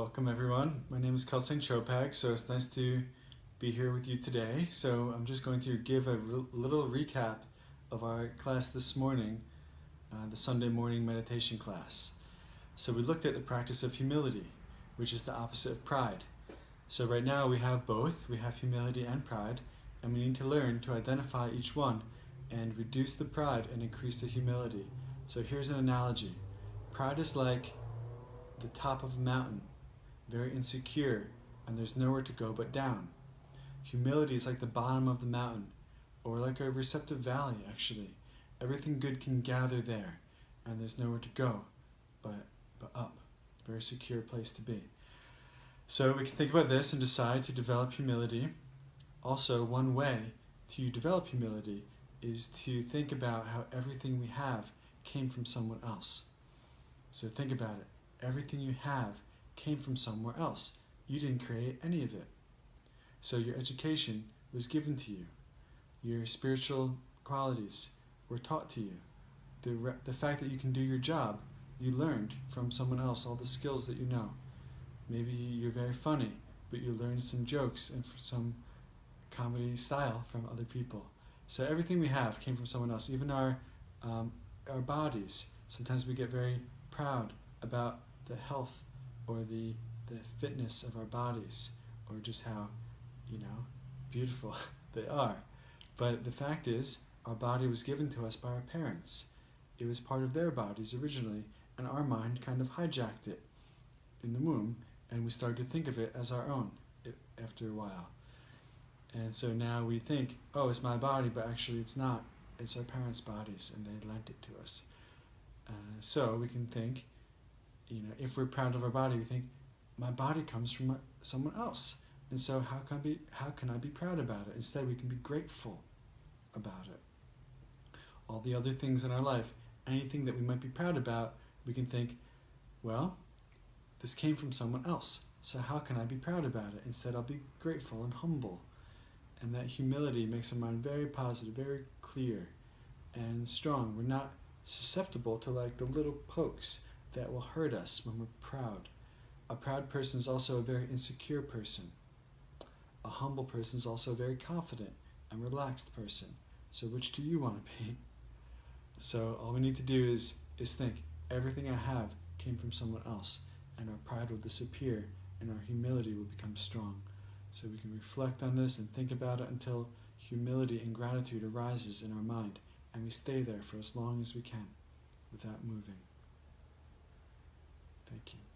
Welcome everyone. My name is Kelsang Chopag, so it's nice to be here with you today. So I'm just going to give a little recap of our class this morning, the Sunday morning meditation class. So we looked at the practice of humility, which is the opposite of pride. So right now we have both. We have humility and pride, and we need to learn to identify each one and reduce the pride and increase the humility. So here's an analogy. Pride is like the top of a mountain, very insecure, and there's nowhere to go but down. Humility is like the bottom of the mountain, or like a receptive valley, actually. Everything good can gather there, and there's nowhere to go but up. Very secure place to be. So we can think about this and decide to develop humility. Also, one way to develop humility is to think about how everything we have came from someone else. So think about it. Everything you have came from somewhere else. You didn't create any of it. So your education was given to you. Your spiritual qualities were taught to you. The fact that you can do your job, you learned from someone else all the skills that you know. Maybe you're very funny, but you learned some jokes and some comedy style from other people. So everything we have came from someone else. Even our bodies. Sometimes we get very proud about the health or the fitness of our bodies, or just how, beautiful they are. But the fact is, our body was given to us by our parents. It was part of their bodies originally, and our mind kind of hijacked it in the womb, and we started to think of it as our own after a while. And so now we think, oh, it's my body, but actually it's not. It's our parents' bodies, and they lent it to us. So we can think, if we're proud of our body, we think, my body comes from someone else, and so how can I be proud about it? Instead, we can be grateful about it. All the other things in our life, anything that we might be proud about, we can think, well, this came from someone else, so how can I be proud about it? Instead, I'll be grateful and humble. And that humility makes our mind very positive, very clear and strong. We're not susceptible to the little pokes that will hurt us when we're proud. A proud person is also a very insecure person. A humble person is also a very confident and relaxed person. So which do you want to be? So all we need to do is think, everything I have came from someone else, and our pride will disappear and our humility will become strong. So we can reflect on this and think about it until humility and gratitude arises in our mind, and we stay there for as long as we can without moving. Thank you.